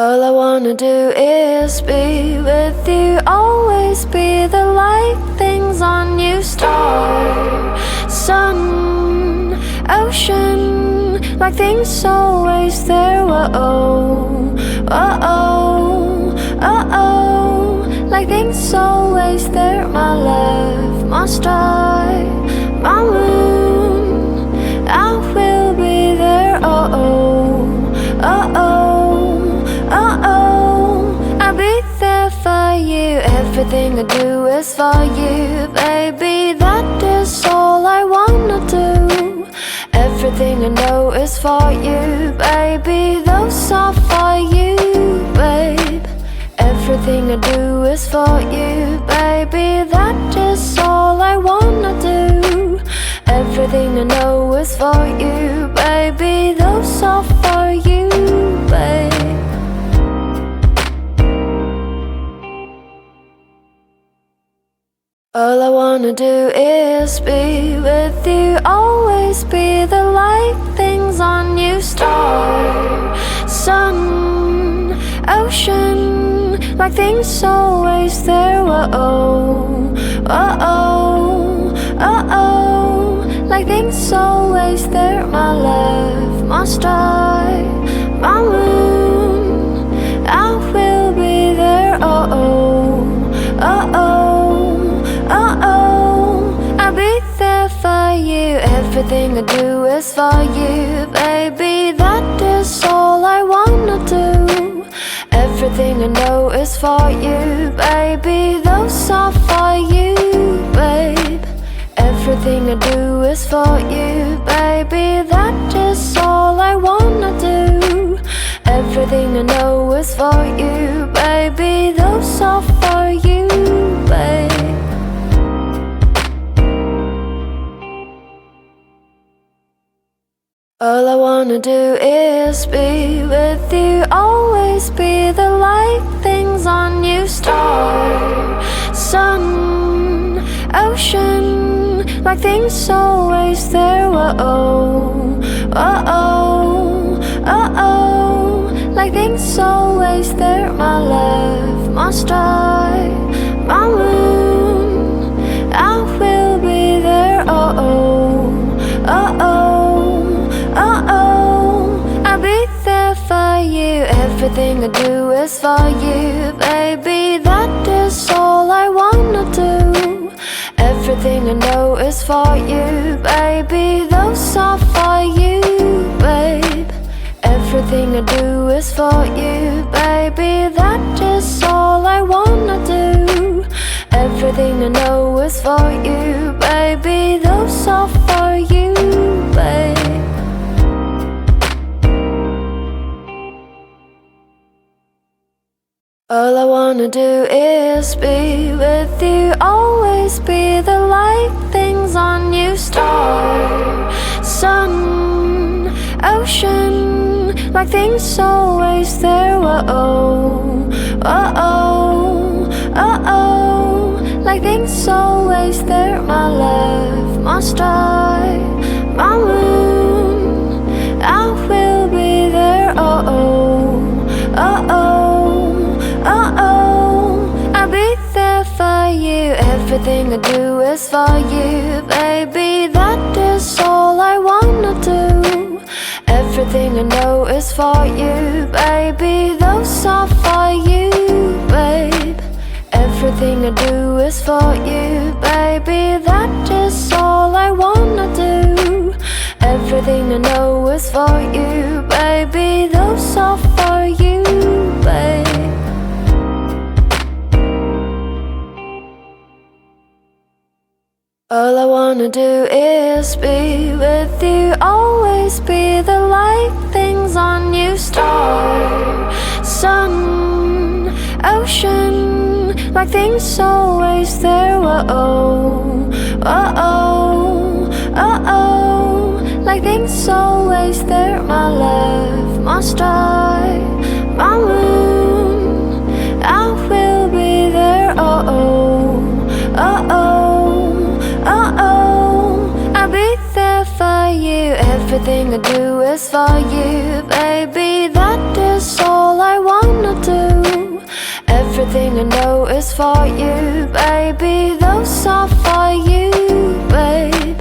All I wanna do is be with you, always be the light, things on you, star, sun, ocean, like things always there, whoa, oh, like things always there, my love, my star, my moon, I will be there, I'll be there for you. Everything I do is for you, baby. That is all I wanna do. Everything I know is for you, baby. Those are for you, babe. Everything I do is for you, baby. That is all I wanna do. Everything I know is for you, baby. Those are for you, babe. All I wanna do is be with you, always be the light, things on you, star, sun, ocean, like things always there, whoa, like things always there, my love, my star, my moon, I will be there, I'll be there for you. Everything I do is for you, baby. That is all I wanna do. Everything I know is for you, baby. Those are for you, babe. Everything I do is for you, baby. That is all I wanna do. Everything I know is for you, baby. Those are for you, babe. All I wanna do is be with you, always be the light, things on you, star, sun, ocean, like things always there, whoa, like things always there, my love, my star, my moon, I will be there, I'll be there for you. Everything I do is for you, baby. That is all I wanna do. Everything I know is for you, baby. Those are for you, babe. Everything I do is for you, baby. That is all I wanna do. Everything I know is for you, baby. Those are for you, babe. All I wanna do is be with you, always be the light, things on you, star, sun, ocean, like things always there, whoa, like things always there, my love, my star, my moon, I will be there, I'll be there for you. Everything I do is for you, baby. That is all I wanna do. Everything I know is for you, baby. Those are for you, babe. Everything I do is for you, baby. That is all I wanna do. Everything I know is for you, baby. Those are for you, babe. All I wanna do is be with you, always be the light, things on you, star, sun, ocean, like things always there, whoa, like things always there, my love, my star, my moon, I will be there, I'll be there for you. Everything I do is for you, baby. That is all I want. is for you, baby. Those are for you, babe.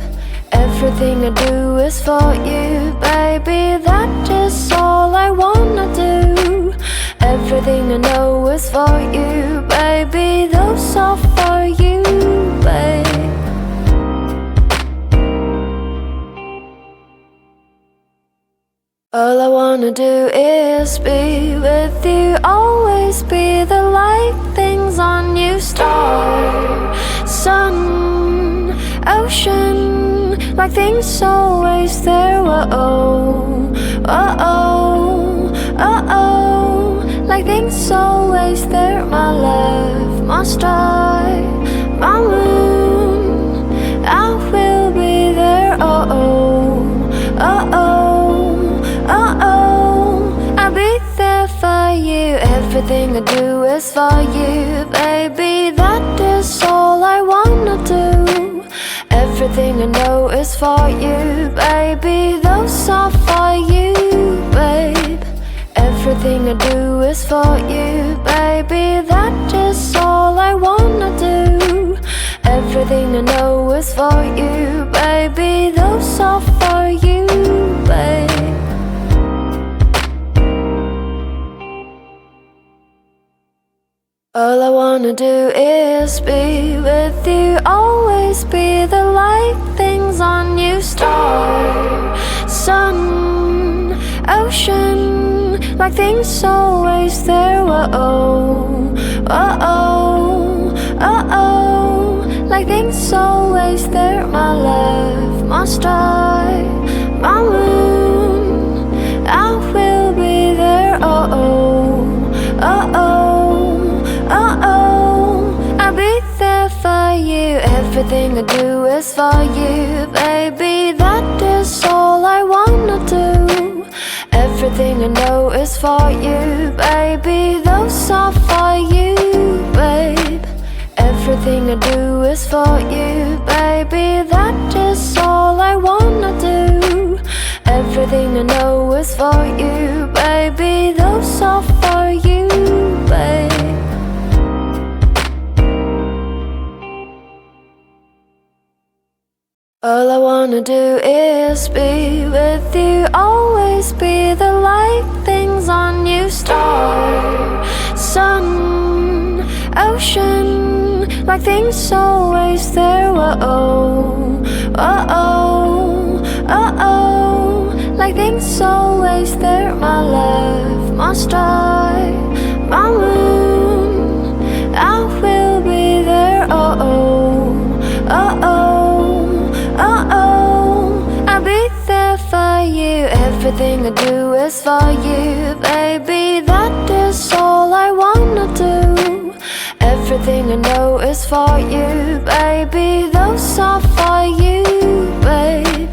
Everything I do is for you, baby. That is all I wanna do. Everything I know is for you, baby. Those are for you, babe. All I wanna do is be with you, always be the light things on you. Star, sun, ocean, like things always there. Whoa, oh, oh, like things always there. My love, my star, my moon, I will be there. Oh, oh, oh. I'll be there for you. Everything I do is for you, baby. That is all I wanna do. Everything I know is for you, baby. Those are for you, babe. Everything I do is for you, baby. That is all I wanna do. Everything I know is for you, baby. Those are for you, babe. All I wanna do is be with you, always be the light things on you. Star, sun, ocean, like things always there. Whoa, oh, like things always there. My love, my star, my moon, I will be there. Oh, oh. I'll be there for you. Everything I do is for you, baby. That is all I wanna do. Everything I know is for you, baby. Those are for you, babe. Everything I do is for you, baby. That is all I wanna do. Everything I know is for you, baby. Those are for you, babe. All I wanna do is be with you, always be the light things on you. Star, sun, ocean, like things always there. Whoa, oh, like things always there. My love, my star, my moon, I will be there. Oh. I'll be there for you. Everything I do is for you, baby. That is all I wanna do. Everything I know is for you, baby. Those are for you, babe.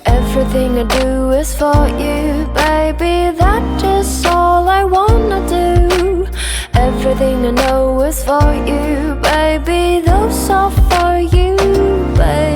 Everything I do is for you, baby. That is all I wanna do. Everything I know is for you, baby. Those are for you, babe.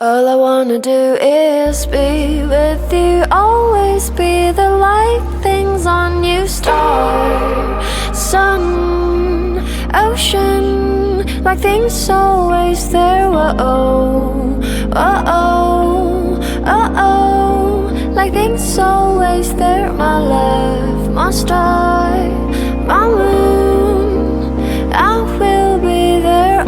All I wanna do is be with you, always be the light things on you. Star, sun, ocean, like things always there. Whoa, oh, like things always there. My love, my star, my moon, I will be there.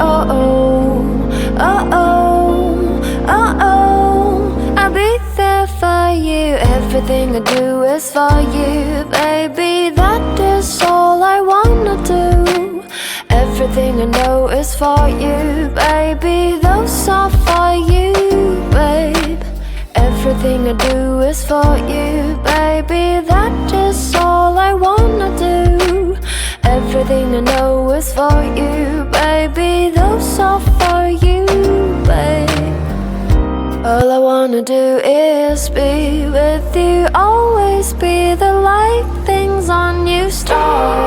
I'll be there for you. Everything I do is for you, baby. That is all I wanna do. Everything I know is for you, baby. Those are for you, babe. Everything I do is for you, baby. That is all I wanna do. Everything I know is for you, baby. Those are for you, babe. All I wanna do is be with you, always be the light things on you. Star.